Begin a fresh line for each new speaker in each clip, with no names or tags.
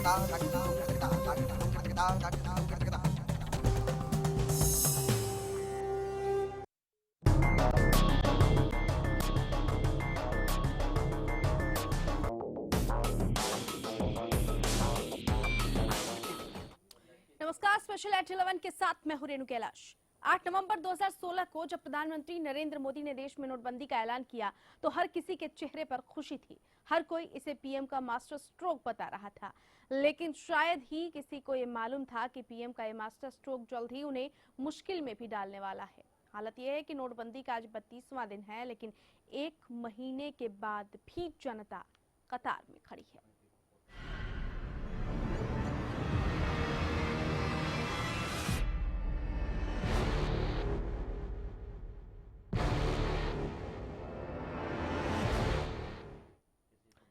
नमस्कार, special eight 11 के साथ मैं हूं रेणु कैलाश। 8 नवंबर 2016 को जब प्रधानमंत्री नरेंद्र मोदी ने देश में नोटबंदी का ऐलान किया तो हर किसी के चेहरे पर खुशी थी। हर कोई इसे पीएम का मास्टर स्ट्रोक बता रहा था, लेकिन शायद ही किसी को ये मालूम था कि पीएम का ये मास्टर स्ट्रोक जल्द ही उन्हें मुश्किल में भी डालने वाला है। हालत यह है कि नोटबंदी का आज 32वां दिन है, लेकिन एक महीने के बाद भी जनता कतार में खड़ी है।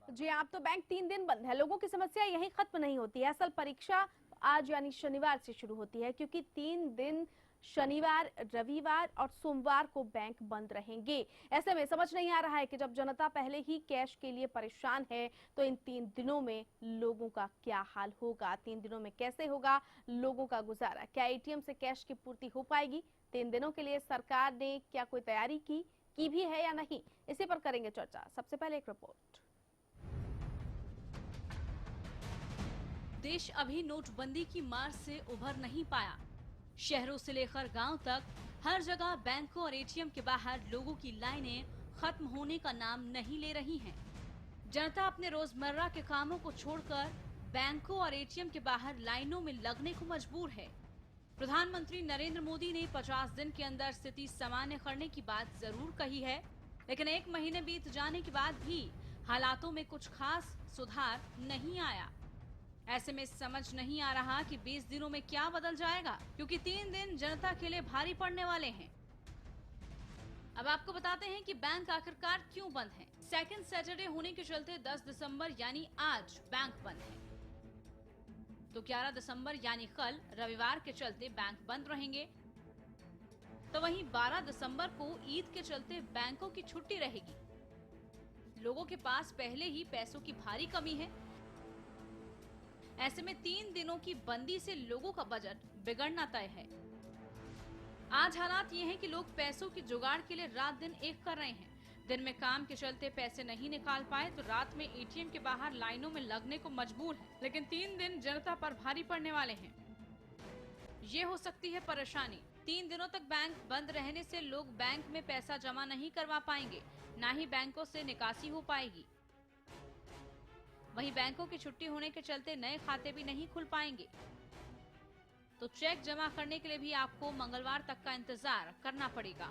जी, आप तो बैंक 3 दिन बंद है। लोगों की समस्या यही खत्म नहीं होती है। असल परीक्षा आज यानी शनिवार से शुरू होती है, क्योंकि 3 दिन शनिवार, रविवार और सोमवार को बैंक बंद रहेंगे। ऐसे में समझ नहीं आ रहा है कि जब जनता पहले ही कैश के लिए परेशान है तो इन 3 दिनों में लोगों का क्या हाल होगा। 3 दिनों में कैसे होगा लोगों का गुजारा? क्या एटीएम से कैश की पूर्ति हो पाएगी? 3 दिनों के लिए सरकार ने क्या कोई तैयारी की भी है या नहीं, इसी पर करेंगे चर्चा। सबसे पहले एक रिपोर्ट।
देश अभी नोटबंदी की मार से उभर नहीं पाया। शहरों से लेकर गांव तक हर जगह बैंकों और एटीएम के बाहर लोगों की लाइनें खत्म होने का नाम नहीं ले रही हैं। जनता अपने रोजमर्रा के कामों को छोड़कर बैंकों और एटीएम के बाहर लाइनों में लगने को मजबूर है। प्रधानमंत्री नरेंद्र मोदी ने 50 दिन के अंदर स्थिति सामान्य करने की बात जरूर कही है, लेकिन 1 महीने बीत जाने के बाद भी हालातों में कुछ खास सुधार नहीं आया। ऐसे में समझ नहीं आ रहा कि 20 दिनों में क्या बदल जाएगा, क्योंकि 3 दिन जनता के लिए भारी पड़ने वाले हैं। अब आपको बताते हैं कि बैंक आखिरकार क्यों बंद है। सेकंड सैटरडे होने के चलते 10 दिसंबर यानी आज बैंक बंद है, तो 11 दिसंबर यानी कल रविवार के चलते बैंक बंद रहेंगे। तो वहीं 12 दिसंबर को ईद के चलते बैंकों की छुट्टी रहेगी। लोगों के पास पहले ही पैसों की भारी कमी है। ऐसे में 3 दिनों की बंदी से लोगों का बजट बिगड़ना तय है। आज हालात ये हैं कि लोग पैसों की जुगाड़ के लिए रात दिन एक कर रहे हैं। दिन में काम के चलते पैसे नहीं निकाल पाए तो रात में एटीएम के बाहर लाइनों में लगने को मजबूर है। लेकिन 3 दिन जनता पर भारी पड़ने वाले हैं। ये हो सकती है परेशानी। 3 दिनों तक बैंक बंद रहने से लोग बैंक में पैसा जमा नहीं करवा पाएंगे, ना ही बैंकों से निकासी हो पाएगी। वहीं बैंकों की छुट्टी होने के चलते नए खाते भी नहीं खुल पाएंगे, तो चेक जमा करने के लिए भी आपको मंगलवार तक का इंतजार करना पड़ेगा।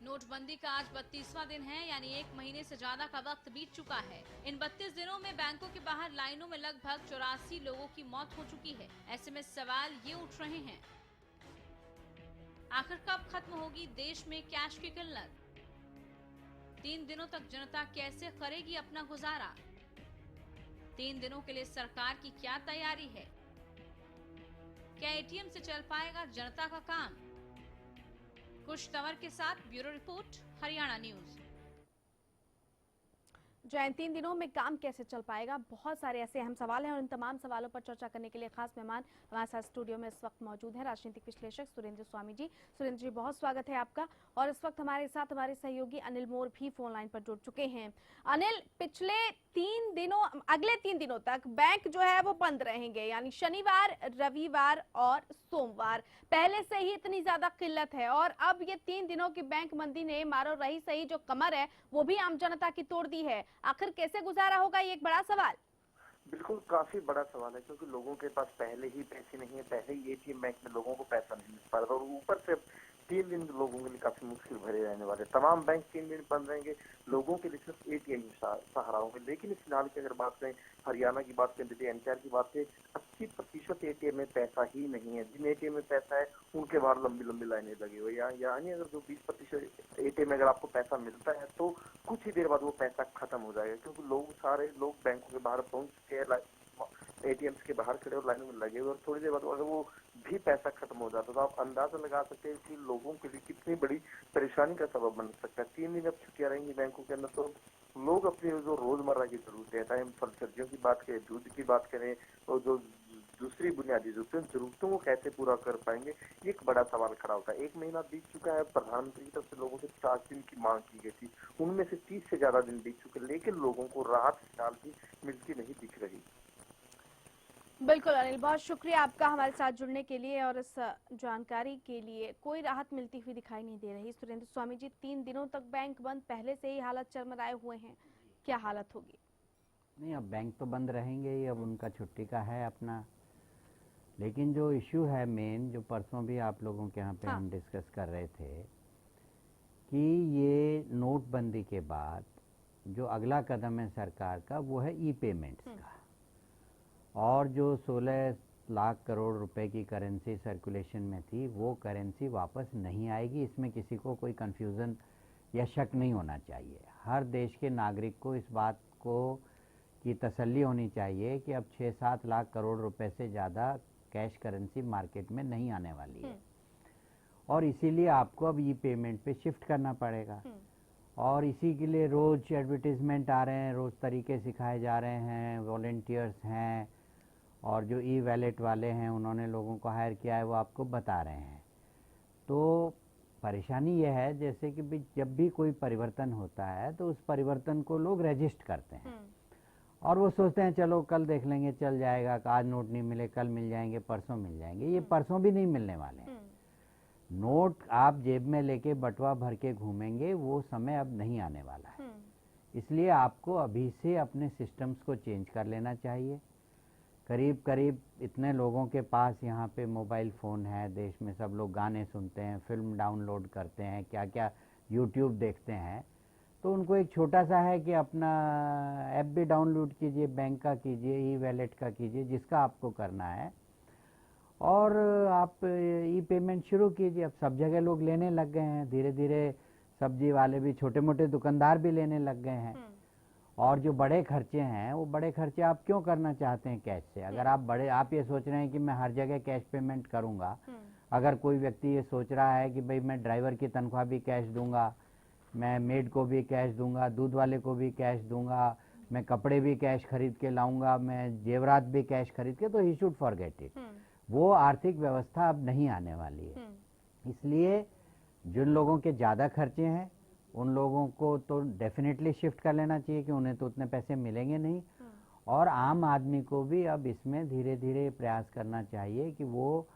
नोटबंदी का आज 32वां दिन है, यानी 1 महीने से ज्यादा का वक्त बीत चुका है। इन 32 दिनों में बैंकों के बाहर लाइनों में लगभग 84 लोगों की मौत हो चुकी है। ऐसे में सवाल ये उठ रहे हैं, आखिर कब खत्म होगी देश में कैश की किल्लत? 3 दिनों तक जनता कैसे करेगी अपना गुजारा? 3 दिनों के लिए सरकार की क्या तैयारी है? क्या एटीएम से चल पाएगा जनता का काम? कुछ तंवर के साथ ब्यूरो रिपोर्ट, हरियाणा न्यूज।
जय, 3 दिनों में काम कैसे चल पाएगा? बहुत सारे ऐसे अहम सवाल हैं और इन तमाम सवालों पर चर्चा करने के लिए खास मेहमान हमारे साथ स्टूडियो में इस वक्त मौजूद हैं, राजनीतिक विश्लेषक सुरेंद्र स्वामी जी। सुरेंद्र जी, बहुत स्वागत है आपका। और इस वक्त हमारे साथ हमारे सहयोगी अनिल मोर भी फोन लाइन पर जुड़ चुके हैं। अनिल, अगले 3 दिनों तक बैंक जो है वो बंद रहेंगे, यानी शनिवार, रविवार और सोमवार। पहले से ही इतनी ज्यादा किल्लत है और अब ये 3 दिनों की बैंक बंदी ने मारो रही सही जो कमर है वो भी आम जनता की तोड़ दी है। आखिर कैसे गुजारा होगा, ये एक बड़ा सवाल।
बिल्कुल, काफी बड़ा सवाल है, क्योंकि लोगों के पास पहले ही पैसे नहीं है, पहले ही एटीएम बैंक में लोगों को पैसा नहीं मिल पा रहा, और ऊपर से 3 दिन लोगों के लिए काफी मुश्किल भरे रहने वाले। तमाम बैंक 3 दिन बंद रहेंगे, लोगों के लिए सिर्फ एटीएम सहारा होंगे। लेकिन इस फिलहाल की अगर बात करें, हरियाणा की बात करें, दिल्ली एनसीआर की बात करें, 80% एटीएम में पैसा ही नहीं है। जिन एटीएम में पैसा है उनके बाहर लंबी लंबी लाइनें लगी हुई है। यानी अगर जो 20% एटीएम में अगर आपको पैसा मिलता है तो कुछ ही देर बाद वो पैसा खत्म हो जाएगा, क्योंकि सारे लोग बैंकों के बाहर पहुंच चुके हैं, एटीएम के बाहर खड़े और लाइनों में लगे हुए, और थोड़ी देर बाद अगर वो भी पैसा खत्म हो जाता तो आप अंदाजा लगा सकते हैं कि लोगों के लिए कितनी बड़ी परेशानी का सबब बन सकता है। 3 दिन अब छुट्टियां रहेंगी बैंकों के अंदर, तो लोग अपनी जो रोजमर्रा की जरूरतें हैं, चाहे हम फल सब्जियों की बात करें, दूध की बात करें, और जो दूसरी बुनियादी जरूरतों को कैसे पूरा कर पाएंगे, ये एक बड़ा सवाल खड़ा होता है। 1 महीना बीत चुका है, प्रधानमंत्री की तरफ से लोगों से 50 दिन की मांग की गई थी, उनमें से 30 से ज्यादा दिन बीत चुके, लेकिन लोगों को राहत फिलहाल भी मिलती नहीं दिख रही।
बिल्कुल अनिल, बहुत शुक्रिया आपका हमारे साथ जुड़ने के लिए और इस जानकारी के लिए। कोई राहत मिलती हुई दिखाई नहीं दे रही। सुरेंद्र स्वामी जी, 3 दिनों तक बैंक बंद, पहले से ही हालत चरमराए हुए हैं, क्या हालत होगी?
नहीं, अब बैंक तो बंद रहेंगे ही, अब उनका छुट्टी का है अपना। लेकिन जो इश्यू है मेन, जो परसों भी आप लोगों के यहाँ पे
हाँ।
हम डिस्कस कर रहे थे कि ये नोटबंदी के बाद जो अगला कदम है सरकार का, वो है ई पेमेंट्स का। और जो 16 लाख करोड़ रुपए की करेंसी सर्कुलेशन में थी, वो करेंसी वापस नहीं आएगी। इसमें किसी को कोई कंफ्यूजन या शक नहीं होना चाहिए। हर देश के नागरिक को इस बात को की तसल्ली होनी चाहिए कि अब 6-7 लाख करोड़ रुपए से ज़्यादा कैश करेंसी मार्केट में नहीं आने वाली है, और इसीलिए आपको अब ई पेमेंट पे शिफ्ट करना पड़ेगा। और इसी के लिए रोज एडवर्टीजमेंट आ रहे हैं, रोज तरीके सिखाए जा रहे हैं, वॉलेंटियर्स हैं और जो ई वैलेट वाले हैं उन्होंने लोगों को हायर किया है, वो आपको बता रहे हैं। तो परेशानी यह है जैसे कि जब भी कोई परिवर्तन होता है तो उस परिवर्तन को लोग रजिस्टर करते हैं और वो सोचते हैं चलो कल देख लेंगे, चल जाएगा, आज नोट नहीं मिले कल मिल जाएंगे, परसों मिल जाएंगे। ये परसों भी नहीं मिलने वाले हैं। नोट आप जेब में लेके बटुआ भर के घूमेंगे, वो समय अब नहीं आने वाला है। इसलिए आपको अभी से अपने सिस्टम्स को चेंज कर लेना चाहिए। करीब करीब इतने लोगों के पास यहाँ पे मोबाइल फ़ोन है, देश में सब लोग गाने सुनते हैं, फिल्म डाउनलोड करते हैं, क्या क्या यूट्यूब देखते हैं। तो उनको एक छोटा सा है कि अपना ऐप भी डाउनलोड कीजिए, बैंक का कीजिए, ई वैलेट का कीजिए, जिसका आपको करना है, और आप ई पेमेंट शुरू कीजिए। अब सब जगह लोग लेने लग गए हैं, धीरे धीरे सब्जी वाले भी, छोटे मोटे दुकानदार भी लेने लग गए हैं। और जो बड़े खर्चे हैं, वो बड़े खर्चे आप क्यों करना चाहते हैं कैश से? अगर आप ये सोच रहे हैं कि मैं हर जगह कैश पेमेंट करूंगा, अगर कोई व्यक्ति ये सोच रहा है कि भाई मैं ड्राइवर की तनख्वाह भी कैश दूंगा, मैं मेड को भी कैश दूंगा, दूध वाले को भी कैश दूंगा, मैं कपड़े भी कैश खरीद के लाऊंगा, मैं जेवरात भी कैश खरीद के, तो ही शुड फॉरगेट इट। वो आर्थिक व्यवस्था अब नहीं आने वाली है। इसलिए जिन लोगों के ज़्यादा खर्चे हैं उन लोगों को तो डेफिनेटली शिफ्ट कर लेना चाहिए कि उन्हें तो उतने पैसे मिलेंगे नहीं। और आम आदमी को भी अब इसमें धीरे धीरे प्रयास करना चाहिए कि वो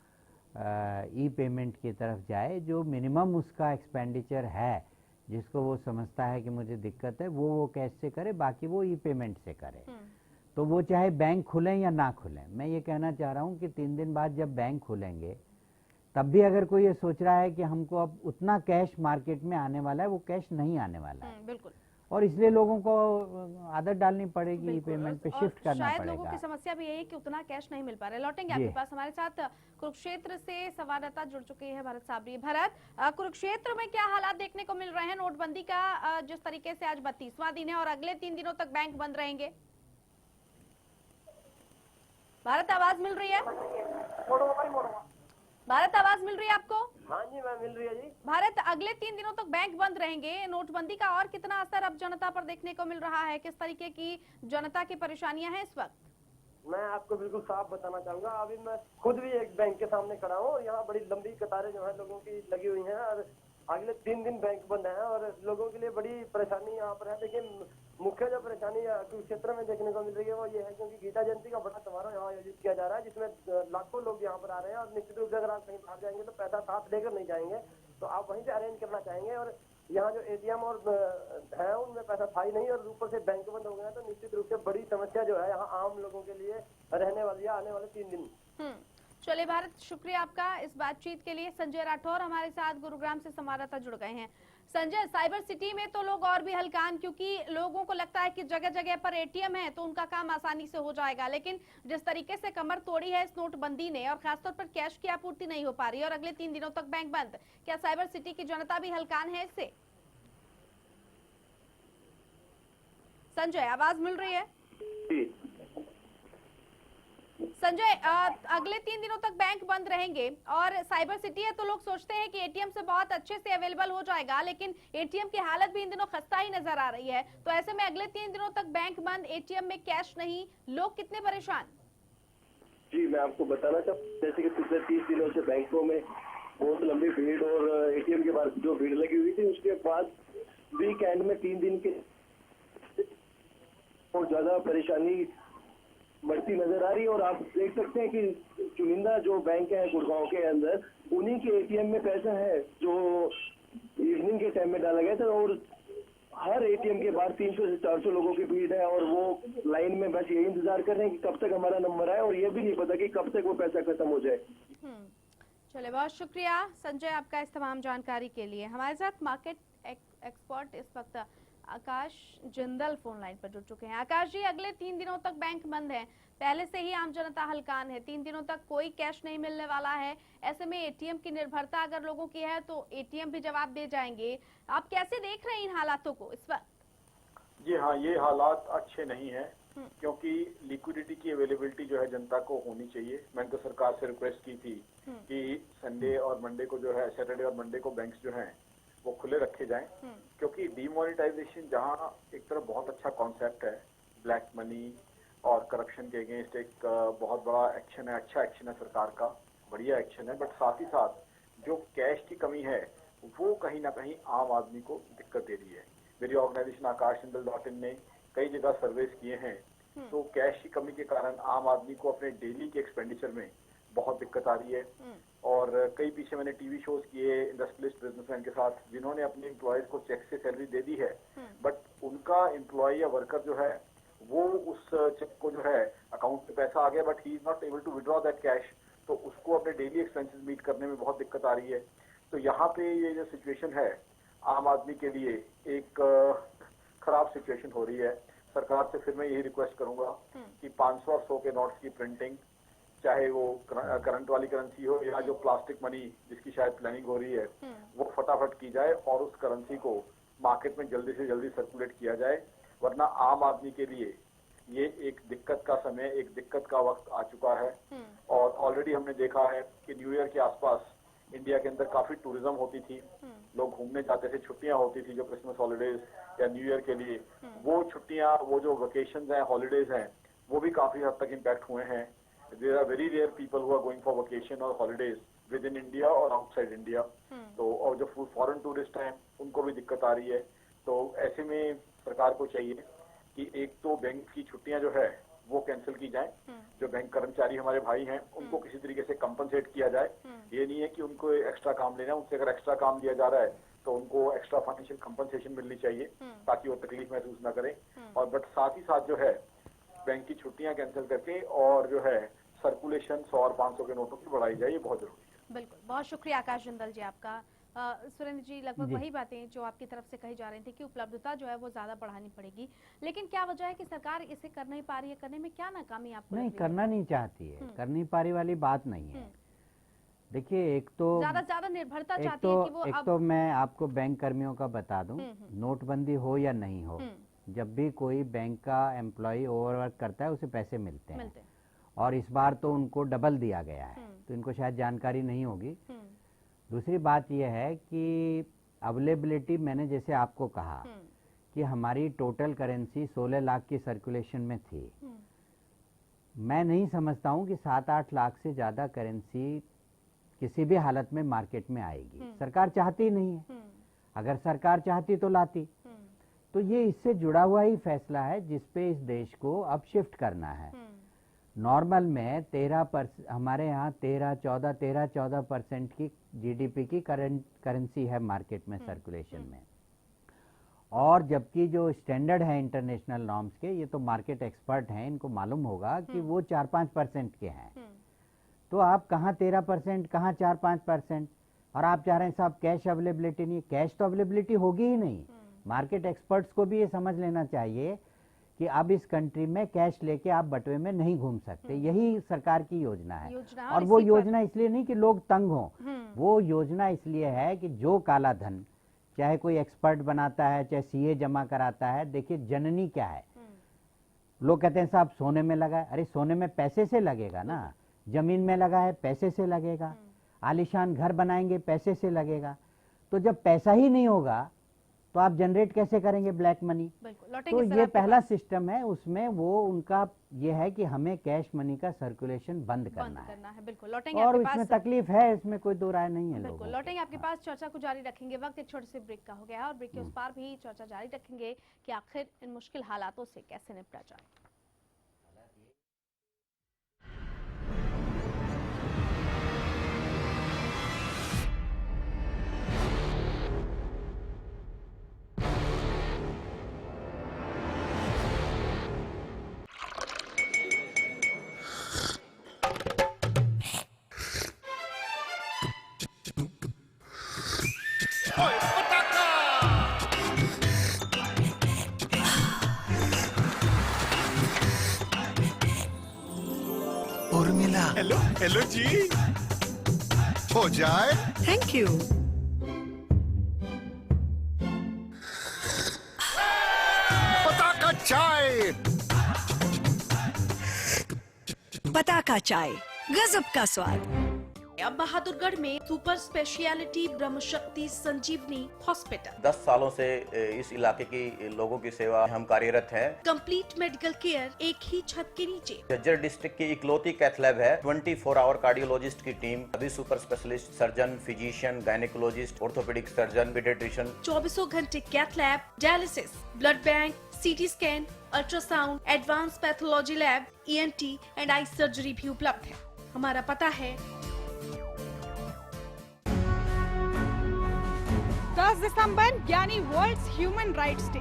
ई पेमेंट की तरफ जाए। जो मिनिमम उसका एक्सपेंडिचर है, जिसको वो समझता है कि मुझे दिक्कत है, वो कैश से करे, बाकी वो ई पेमेंट से करे। तो वो चाहे बैंक खुलें या ना खुलें। मैं ये कहना चाह रहा हूँ कि 3 दिन बाद जब बैंक खुलेंगे तब भी अगर कोई ये सोच रहा है कि हमको अब उतना कैश मार्केट में आने वाला है, वो कैश नहीं आने वाला है।
बिल्कुल।
और इसलिए लोगों को आदत डालनी पड़ेगी, ई पेमेंट पे शिफ्ट करना
शायद
पड़ेगा।
लोगों की समस्या भी यही है कि उतना कैश नहीं मिल पा रहा है। लौटेंगे आपके पास। हमारे साथ कुरुक्षेत्र से संवाददाता जुड़ चुके हैं, भरत साबरी। भरत, कुरुक्षेत्र में क्या हालात देखने को मिल रहे हैं? नोटबंदी का जिस तरीके से आज 32वां दिन है और अगले 3 दिनों तक बैंक बंद रहेंगे। भारत, आवाज मिल रही है? भारत, आवाज मिल रही है आपको?
हाँ जी, मैं मिल रही है जी।
भारत, अगले 3 दिनों तक बैंक बंद रहेंगे। नोटबंदी का और कितना असर अब जनता पर देखने को मिल रहा है? किस तरीके की जनता की परेशानियां हैं इस वक्त?
मैं आपको बिल्कुल साफ बताना चाहूंगा। अभी मैं खुद भी एक बैंक के सामने खड़ा हूँ और यहाँ बड़ी लंबी कतारें जो है लोगों की लगी हुई हैं और अगले 3 दिन बैंक बंद है और लोगों के लिए बड़ी परेशानी यहाँ पर है। देखिए, मुख्य जो परेशानी क्षेत्र में देखने को मिल रही है वो ये है क्योंकि गीता जयंती का बड़ा समारोह यहाँ आयोजित किया जा रहा है, जिसमें लाखों लोग यहाँ पर आ रहे हैं और निश्चित रूप से अगर आप कहीं बाहर जाएंगे तो पैसा साथ लेकर नहीं जाएंगे, तो आप वहीं से अरेंज करना चाहेंगे। और यहाँ जो एटीएम और है उनमें पैसा था ही नहीं और ऊपर से बैंक बंद हो गया, तो निश्चित रूप से बड़ी समस्या जो है यहाँ आम लोगों के लिए रहने वाली है आने वाले 3 दिन।
चलिए भारत, शुक्रिया आपका इस बातचीत के लिए। संजय राठौर हमारे साथ गुरुग्राम से संवाददाता जुड़ गए हैं। संजय, साइबर सिटी में तो लोग और भी हलकान, क्योंकि लोगों को लगता है कि जगह जगह पर एटीएम है तो उनका काम आसानी से हो जाएगा, लेकिन जिस तरीके से कमर तोड़ी है इस नोटबंदी ने और खासतौर पर कैश की आपूर्ति नहीं हो पा रही है और अगले 3 दिनों तक बैंक बंद, क्या साइबर सिटी की जनता भी हलकान है इससे? संजय, आवाज मिल रही है? संजय, अगले 3 दिनों तक बैंक बंद रहेंगे और साइबर सिटी है तो लोग सोचते हैं कि एटीएम से बहुत अच्छे से अवेलेबल हो जाएगा, लेकिन एटीएम की हालत भी इन दिनों खस्ता ही नजर आ रही है। तो ऐसे में अगले 3 दिनों तक बैंक बंद, एटीएम में कैश नहीं, लोग कितने परेशान?
जी, मैं आपको बताना चाहूँ, जैसे कि पिछले 30 दिनों से बैंकों में बहुत लंबी भीड़ और एटीएम के पास जो भीड़ लगी हुई थी, उसके बाद वीकेंड में 3 दिन के बहुत ज्यादा परेशानी बढ़ती नजर आ रही है। और आप देख सकते हैं कि चुनिंदा जो बैंक है गुड़गांव के अंदर, उन्हीं के एटीएम में पैसा है जो इवनिंग के टाइम में डाला गया था, और हर एटीएम के बाहर 300 से 400 लोगों की भीड़ है और वो लाइन में बस यही इंतजार कर रहे हैं कि कब तक हमारा नंबर आए, और ये भी नहीं पता कि कब तक वो पैसा खत्म हो जाए।
चलिए, बहुत शुक्रिया संजय आपका इस तमाम जानकारी के लिए। हमारे साथ मार्केट एक्सपर्ट इस वक्त आकाश जिंदल फोन लाइन पर जुड़ चुके हैं। आकाश जी, अगले 3 दिनों तक बैंक बंद है, पहले से ही आम जनता हलकान है, 3 दिनों तक कोई कैश नहीं मिलने वाला है। ऐसे में एटीएम की निर्भरता अगर लोगों की है तो एटीएम भी जवाब दे जाएंगे। आप कैसे देख रहे हैं इन हालातों को इस वक्त?
जी हाँ, ये हालात अच्छे नहीं है, क्योंकि लिक्विडिटी की अवेलेबिलिटी जो है जनता को होनी चाहिए। मैंने तो सरकार से रिक्वेस्ट की थी कि संडे और मंडे को जो है, सैटरडे और मंडे को बैंक्स जो हैं वो खुले रखे जाएं, क्योंकि डीमोनेटाइजेशन जहां एक तरफ बहुत अच्छा कॉन्सेप्ट है, ब्लैक मनी और करप्शन के अगेंस्ट एक बहुत बड़ा एक्शन है, अच्छा एक्शन है सरकार का, बढ़िया एक्शन है, बट साथ ही साथ जो कैश की कमी है वो कहीं ना कहीं आम आदमी को दिक्कत दे रही है। मेरी ऑर्गेनाइजेशन आकाशजिंदल.in ने कई जगह सर्वेस किए हैं, तो कैश की कमी के कारण आम आदमी को अपने डेली के एक्सपेंडिचर में बहुत दिक्कत आ रही है। और कई पीछे मैंने टीवी शोज किए इंडस्ट्रियलिस्ट बिजनेसमैन के साथ, जिन्होंने अपने एम्प्लॉयज को चेक से सैलरी दे दी है, बट उनका एम्प्लॉय या वर्कर जो है वो उस चेक को जो है अकाउंट में पैसा आ गया, but he is not able to withdraw that cash, तो उसको अपने डेली एक्सपेंसेस मीट करने में बहुत दिक्कत आ रही है। तो यहाँ पे ये जो सिचुएशन है आम आदमी के लिए एक खराब सिचुएशन हो रही है। सरकार से फिर मैं यही रिक्वेस्ट करूंगा कि 500 और 100 के नोट्स की प्रिंटिंग, चाहे वो करंट वाली करेंसी हो या जो प्लास्टिक मनी जिसकी शायद प्लानिंग हो रही है, वो फटाफट की जाए और उस करेंसी को मार्केट में जल्दी से जल्दी सर्कुलेट किया जाए, वरना आम आदमी के लिए ये एक दिक्कत का समय, एक दिक्कत का वक्त आ चुका है। और ऑलरेडी हमने देखा है कि न्यू ईयर के आसपास इंडिया के अंदर काफी टूरिज्म होती थी, लोग घूमने जाते थे, छुट्टियां होती थी जो क्रिसमस हॉलीडेज या न्यू ईयर के लिए, वो छुट्टियां, वो जो वेकेशंस हैं, हॉलीडेज हैं, वो भी काफी हद तक इम्पैक्ट हुए हैं। There are very rare people who are going for vacation और हॉलीडेज विद इन इंडिया और आउटसाइड इंडिया। तो और जो फॉरेन टूरिस्ट हैं उनको भी दिक्कत आ रही है। तो ऐसे में सरकार को चाहिए कि एक तो बैंक की छुट्टियां जो है वो कैंसिल की जाए, जो बैंक कर्मचारी हमारे भाई हैं उनको किसी तरीके से कंपनसेट किया जाए। ये नहीं है कि उनको एक्स्ट्रा काम लेना है, उनसे अगर एक्स्ट्रा काम दिया जा रहा है तो उनको एक्स्ट्रा फाइनेंशियल कंपनसेशन मिलनी चाहिए ताकि वो तकलीफ महसूस ना करें। और बट साथ ही साथ जो है बैंक की छुट्टियां कैंसिल करके और जो है सर्कुलेशन 100 और 500 के नोटों की बढ़ाई जाए, ये बहुत जरूरी है।
बिल्कुल, बहुत शुक्रिया आकाश जिंदल जी आपका। सुरेंद्र जी, लगभग वही बातें जो आपकी तरफ से कही जा रही थी कि उपलब्धता जो है वो ज्यादा बढ़ानी पड़ेगी, लेकिन क्या वजह है कि सरकार इसे कर नहीं पा रही है? करने में क्या नाकामी आपको
नहीं,
लग रही है?
करना नहीं चाहती है, कर नहीं पा रही वाली बात नहीं है। देखिए, एक तो
ज्यादा निर्भरता चाहती है कि वो
एक तो मैं आपको बैंक कर्मियों का बता दूं, नोटबंदी हो या नहीं हो, जब भी कोई बैंक का एम्प्लॉय ओवरवर्क करता है उसे पैसे मिलते हैं, और इस बार तो उनको डबल दिया गया है, तो इनको शायद जानकारी नहीं होगी। दूसरी बात यह है कि अवेलेबिलिटी, मैंने जैसे आपको कहा कि हमारी टोटल करेंसी 16 लाख की सर्कुलेशन में थी। मैं नहीं समझता हूं कि 7-8 लाख से ज्यादा करेंसी किसी भी हालत में मार्केट में आएगी। सरकार चाहती नहीं है, अगर सरकार चाहती तो लाती। तो ये इससे जुड़ा हुआ ही फैसला है जिसपे इस देश को अब शिफ्ट करना है। नॉर्मल में 13%, हमारे यहाँ 13-14% की जीडीपी की करेंसी है मार्केट में सर्कुलेशन में, और जबकि जो स्टैंडर्ड है इंटरनेशनल नॉर्म्स के, ये तो मार्केट एक्सपर्ट हैं, इनको मालूम होगा कि वो 4-5% के हैं। तो आप कहाँ 13%, कहाँ 4-5%, और आप चाह रहे हैं साहब कैश अवेलेबिलिटी नहीं। कैश तो अवेलेबिलिटी होगी ही नहीं। मार्केट एक्सपर्ट्स को भी ये समझ लेना चाहिए कि अब इस कंट्री में कैश लेके आप बटुए में नहीं घूम सकते। यही सरकार की योजना है, और वो योजना इसलिए नहीं कि लोग तंग हों, वो योजना इसलिए है कि जो काला धन, चाहे कोई एक्सपर्ट बनाता है, चाहे सीए जमा कराता है, देखिए जननी क्या है, लोग कहते हैं साहब सोने में लगा है, अरे सोने में पैसे से लगेगा ना, जमीन में लगा है पैसे से लगेगा, आलीशान घर बनाएंगे पैसे से लगेगा। तो जब पैसा ही नहीं होगा तो आप जनरेट कैसे करेंगे ब्लैक मनी?
बिल्कुल,
तो
लौटेंगे सर
ये
आपके
पहला
पास।
सिस्टम है, उसमें वो उनका ये है कि हमें कैश मनी का सर्कुलेशन बंद
बंद
करना है,
करना है, बिल्कुल लौटेंगे
और
आपके
इसमें
पास।
तकलीफ है, इसमें कोई दो राय नहीं है
बिल्कुल
लोगों को।
लौटेंगे आपके पास, चर्चा को जारी रखेंगे। वक्त एक छोटे से ब्रेक का हो गया है और ब्रेक के उस पार भी चर्चा जारी रखेंगे कि आखिर इन मुश्किल हालातों से कैसे निपटा जाए।
उर्मिला,
हेलो हेलो जी, हो जाए।
Thank you.
पताका चाय।
पताका चाय, गजब का स्वाद।
अब बहादुरगढ़ में सुपर स्पेशलिटी ब्रह्मशक्ति संजीवनी हॉस्पिटल,
10 सालों से इस इलाके की लोगों की सेवा हम कार्यरत हैं।
कंप्लीट मेडिकल केयर एक ही छत के नीचे।
झज्जर डिस्ट्रिक्ट की इकलौती कैथ लैब है। 24 आवर कार्डियोलॉजिस्ट की टीम, सभी super specialist, surgeon, physician, gynaecologist, orthopaedic surgeon, paediatrician.
24 घंटे cath lab, dialysis, blood bank, CT scan, ultrasound, advance pathology lab, ENT and eye surgery भी उपलब्ध है। हमारा पता है
10 दिसंबर यानी world human rights day.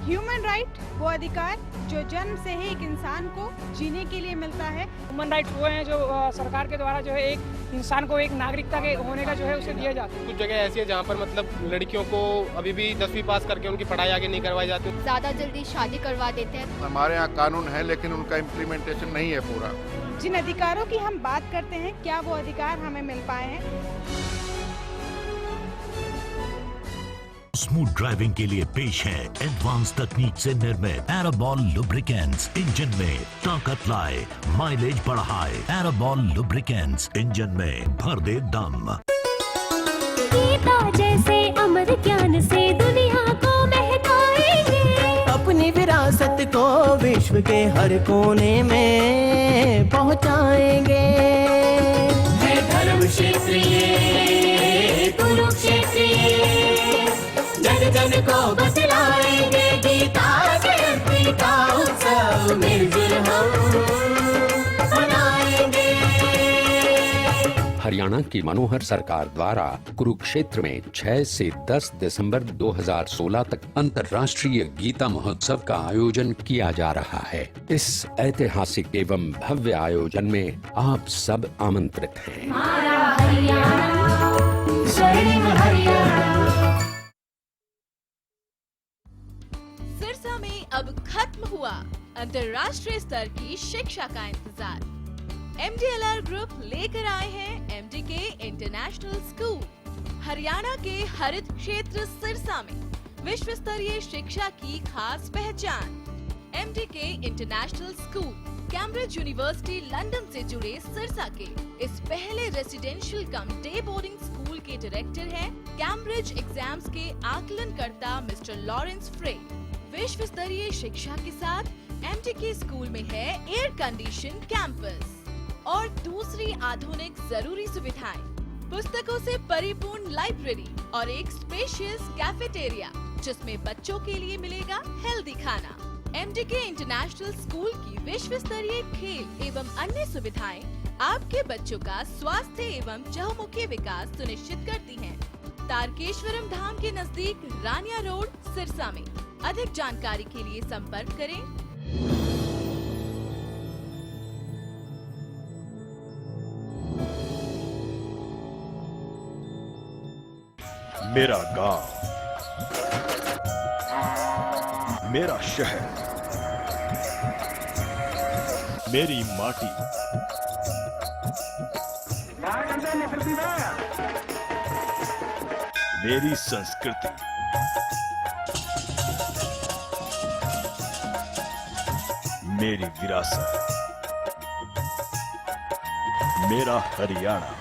Human right वो अधिकार जो जन्म से ही एक इंसान को जीने के लिए मिलता है।
ह्यूमन राइट्स वो हैं जो सरकार के द्वारा जो है एक इंसान को एक नागरिकता के होने का जो है उसे दिया जाता है।
कुछ जगह ऐसी है जहाँ पर मतलब लड़कियों को अभी भी 10वीं पास करके उनकी पढ़ाई आगे नहीं करवाई जाती।
ज्यादा जल्दी शादी करवा देते हैं।
हमारे यहाँ कानून है लेकिन उनका इम्प्लीमेंटेशन नहीं है पूरा।
जिन अधिकारों की हम बात करते हैं, क्या वो अधिकार हमें मिल पाए हैं?
स्मूथ ड्राइविंग के लिए पेश है एडवांस तकनीक से निर्मित एराबॉल लुब्रिकेंट्स। इंजन में ताकत लाए, माइलेज बढ़ाए। एराबॉल लुब्रिकेंट्स, इंजन में भर दे दम।
गीता जैसे अमर ज्ञान से दुनिया को महकाएंगे, अपनी विरासत को विश्व के हर कोने में पहुंचाएंगे। है धर्म क्षेत्रीय, कुरुक्षेत्रीय, जन जन को बतलाएंगे गीता जयंती का उत्सव मिलजुल हम मनाएंगे।
हरियाणा की मनोहर सरकार द्वारा कुरुक्षेत्र में 6 से 10 दिसंबर 2016 तक अंतर्राष्ट्रीय गीता महोत्सव का आयोजन किया जा रहा है। इस ऐतिहासिक एवं भव्य आयोजन में आप सब आमंत्रित हैं।
हमारा हरियाणा, स्वर्णिम हरियाणा।
सिरसा में अब खत्म हुआ अंतर्राष्ट्रीय स्तर की शिक्षा का इंतजार। MDLR ग्रुप लेकर आए हैं MDK इंटरनेशनल स्कूल। हरियाणा के हरित क्षेत्र सिरसा में विश्व स्तरीय शिक्षा की खास पहचान। MDK international school Cambridge university London से जुड़े सिरसा के इस पहले रेसिडेंशियल कम डे बोर्डिंग स्कूल के डायरेक्टर हैं कैम्ब्रिज एग्जाम्स के आकलनकर्ता मिस्टर लॉरेंस फ्रे। विश्व स्तरीय शिक्षा के साथ MDK स्कूल में है एयर कंडीशन कैंपस और दूसरी आधुनिक जरूरी सुविधाएं, पुस्तकों से परिपूर्ण लाइब्रेरी और एक स्पेशियस कैफेटेरिया जिसमें बच्चों के लिए मिलेगा हेल्दी खाना। MDK इंटरनेशनल स्कूल की विश्व स्तरीय खेल एवं अन्य सुविधाएं आपके बच्चों का स्वास्थ्य एवं चहुमुखी विकास सुनिश्चित करती हैं। तारकेश्वरम धाम के नजदीक रानिया रोड सिरसा में। अधिक जानकारी के लिए संपर्क करें।
मेरा गांव, मेरा शहर, मेरी माटी, मेरी संस्कृति, मेरी विरासत, मेरा हरियाणा।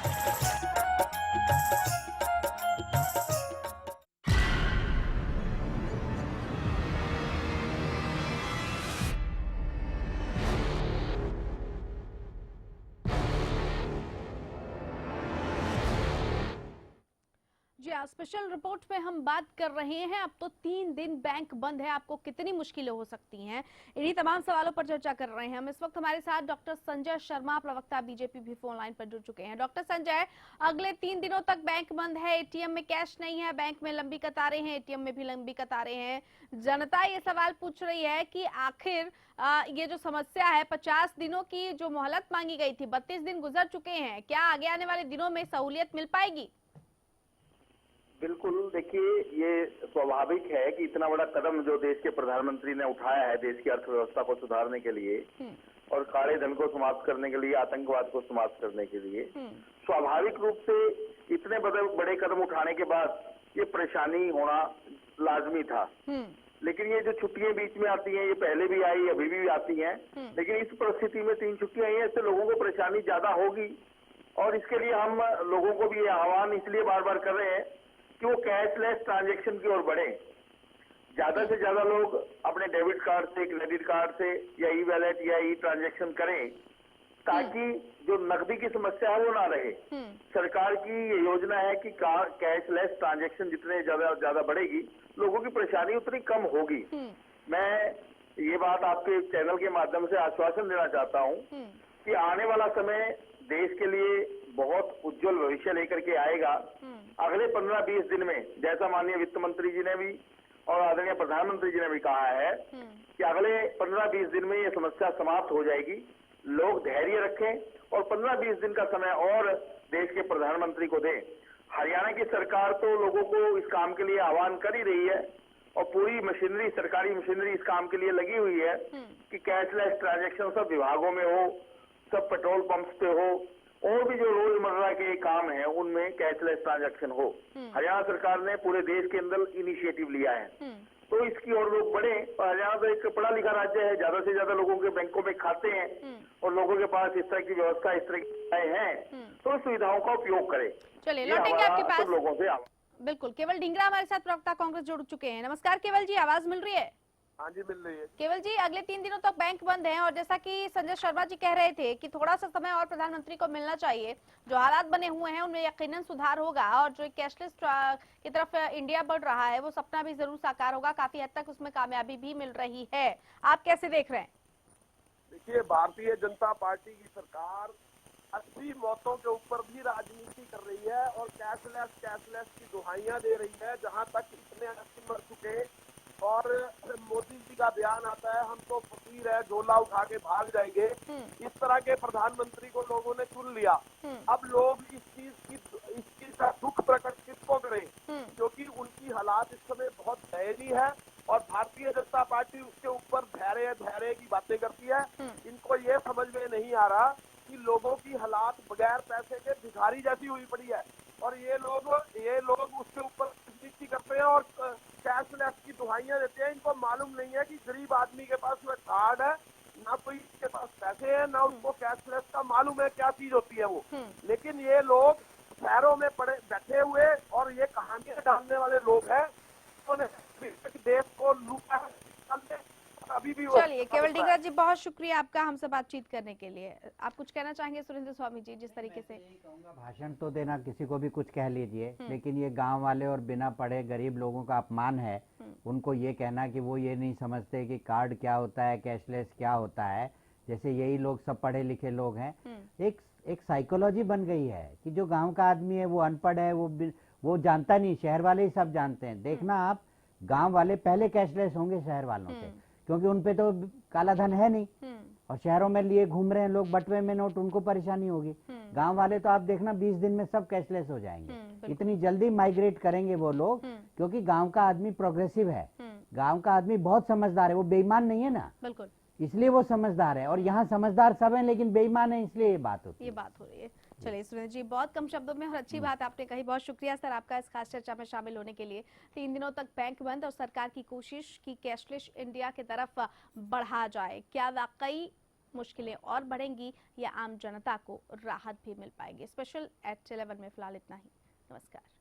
जी हाँ, स्पेशल रिपोर्ट में हम बात कर रहे हैं। अब तो 3 दिन बैंक बंद है, आपको कितनी मुश्किलें हो सकती हैं, इन्हीं तमाम सवालों पर चर्चा कर रहे हैं हम। इस वक्त हमारे साथ डॉक्टर संजय शर्मा, प्रवक्ता बीजेपी भी फोन लाइन पर जुड़ चुके हैं। डॉक्टर संजय, अगले 3 दिनों तक बैंक बंद है, एटीएम में कैश नहीं है, बैंक में लंबी कतारें हैं, एटीएम में भी लंबी कतारें हैं। जनता ये सवाल पूछ रही है कि आखिर ये जो समस्या है, 50 दिनों की जो मोहलत मांगी गई थी, 32 दिन गुजर चुके हैं, क्या आगे आने वाले दिनों में सहूलियत मिल पाएगी?
बिल्कुल, देखिए ये स्वाभाविक है कि इतना बड़ा कदम जो देश के प्रधानमंत्री ने उठाया है देश की अर्थव्यवस्था को सुधारने के लिए और काले धन को समाप्त करने के लिए, आतंकवाद को समाप्त करने के लिए, स्वाभाविक रूप से इतने बड़े कदम उठाने के बाद ये परेशानी होना लाजमी था। लेकिन ये जो छुट्टियां बीच में आती हैं, ये पहले भी आई, अभी भी आती हैं, लेकिन इस परिस्थिति में 3 छुट्टियां आई हैं, इससे लोगों को परेशानी ज्यादा होगी। और इसके लिए हम लोगों को भी ये आह्वान इसलिए बार बार कर रहे हैं कि वो कैशलेस ट्रांजैक्शन की ओर बढ़े। ज्यादा से ज्यादा लोग अपने डेबिट कार्ड से, क्रेडिट कार्ड से या ई वैलेट या ई ट्रांजैक्शन करें, ताकि जो नकदी की समस्या है वो ना रहे। सरकार की ये योजना है कि कैशलेस ट्रांजैक्शन जितने ज्यादा बढ़ेगी, लोगों की परेशानी उतनी कम होगी। मैं ये बात आपके चैनल के माध्यम से आश्वासन देना चाहता हूँ कि आने वाला समय देश के लिए बहुत उज्जवल भविष्य लेकर के आएगा। अगले 15-20 दिन में, जैसा माननीय वित्त मंत्री जी ने भी और आदरणीय प्रधानमंत्री जी ने भी कहा है कि अगले 15-20 दिन में ये समस्या समाप्त हो जाएगी। लोग धैर्य रखें और 15-20 दिन का समय और देश के प्रधानमंत्री को दें। हरियाणा की सरकार तो लोगों को इस काम के लिए आह्वान कर ही रही है और पूरी मशीनरी, सरकारी मशीनरी इस काम के लिए लगी हुई है कि कैशलेस ट्रांजैक्शन सब विभागों में हो, सब पेट्रोल पंप्स पे हो, और भी जो रोजमर्रा के काम है उनमें कैशलेस ट्रांजैक्शन हो। हरियाणा सरकार ने पूरे देश के अंदर इनिशिएटिव लिया है, तो इसकी ओर लोग बढ़े। और हरियाणा तो एक पढ़ा लिखा राज्य है, ज्यादा से ज्यादा लोगों के बैंकों में खाते हैं और लोगों के पास इस तरह की व्यवस्था, इस तरह की सुविधाएं हैं, तो सुविधाओं का उपयोग करें।
चलिए लौटेंगे आपके पास।
सब लोगों से
बिल्कुल। केवल ढींगरा हमारे साथ प्रवक्ता कांग्रेस जुड़ चुके हैं। नमस्कार केवल जी, आवाज मिल रही है?
हाँ जी, मिल रही है।
केवल जी, अगले 3 दिनों तक बैंक बंद हैं और जैसा कि संजय शर्मा जी कह रहे थे कि थोड़ा सा समय और प्रधानमंत्री को मिलना चाहिए, जो हालात बने हुए हैं उनमें यकीनन सुधार होगा और जो कैशलेस की तरफ इंडिया बढ़ रहा है वो सपना भी जरूर साकार होगा। काफी हद तक उसमें कामयाबी भी मिल रही है। आप कैसे देख रहे हैं?
देखिए, भारतीय जनता पार्टी की सरकार 80 मौतों के ऊपर भी राजनीति कर रही है और कैशलेस की दुहाइयां दे रही है। जहां तक इतने 80 मर चुके और मोदी जी का बयान आता है, हम तो फकीर है, झोला उठा के भाग जाएंगे। इस तरह के प्रधानमंत्री को लोगों ने चुन लिया। अब लोग इस चीज का दुख प्रकट किसको करें, क्योंकि उनकी हालात इस समय बहुत दयनीय है और भारतीय जनता पार्टी उसके ऊपर धैर्य की बातें करती है। इनको ये समझ में नहीं आ रहा कि लोगों की हालात बगैर पैसे के भिखारी जैसी हुई पड़ी है और ये लोग उसके ऊपर राजनीति करते हैं और कैशलेस की दुहाइयां देते हैं। इनको मालूम नहीं है कि गरीब आदमी के पास में कार्ड है, ना कोई के पास पैसे हैं, ना उनको कैशलेस का मालूम है क्या चीज होती है वो। लेकिन ये लोग शहरों में बैठे हुए और ये कहानियां डालने वाले लोग हैं, उन्होंने देश को लूटा है। अभी भी
चलिए केवल ढींगरा जी, बहुत शुक्रिया आपका हमसे बातचीत करने के लिए। आप कुछ कहना चाहेंगे सुरेंद्र स्वामी जी? जिस तरीके से
भाषण तो देना, किसी को भी कुछ कह लीजिए, लेकिन ये गांव वाले और बिना पढ़े गरीब लोगों का अपमान है। उनको ये कहना कि वो ये नहीं समझते कि कार्ड क्या होता है, कैशलेस क्या होता है, जैसे यही लोग सब पढ़े लिखे लोग हैं। एक साइकोलॉजी बन गई है कि जो गाँव का आदमी है वो अनपढ़ है, वो जानता नहीं, शहर वाले ही सब जानते हैं। देखना आप, गाँव वाले पहले कैशलेस होंगे शहर वालों से, क्योंकि उनपे तो काला धन है नहीं और शहरों में लिए घूम रहे हैं लोग बटुए में नोट, उनको परेशानी होगी। गांव वाले तो आप देखना 20 दिन में सब कैशलेस हो जाएंगे। इतनी जल्दी माइग्रेट करेंगे वो लोग, क्योंकि गांव का आदमी प्रोग्रेसिव है, गांव का आदमी बहुत समझदार है, वो बेईमान नहीं है ना,
बिल्कुल,
इसलिए वो समझदार है। और यहाँ समझदार सब है लेकिन बेईमान है, इसलिए ये बात होती है।
ये बात हो रही है। चलिए सुनील जी, बहुत कम शब्दों में और अच्छी बात आपने कही। बहुत शुक्रिया सर आपका इस खास चर्चा में शामिल होने के लिए। 3 दिनों तक बैंक बंद और सरकार की कोशिश की कैशलेस इंडिया की तरफ बढ़ा जाए, क्या वाकई मुश्किलें और बढ़ेंगी या आम जनता को राहत भी मिल पाएगी? स्पेशल एट 11 में फिलहाल इतना ही। नमस्कार।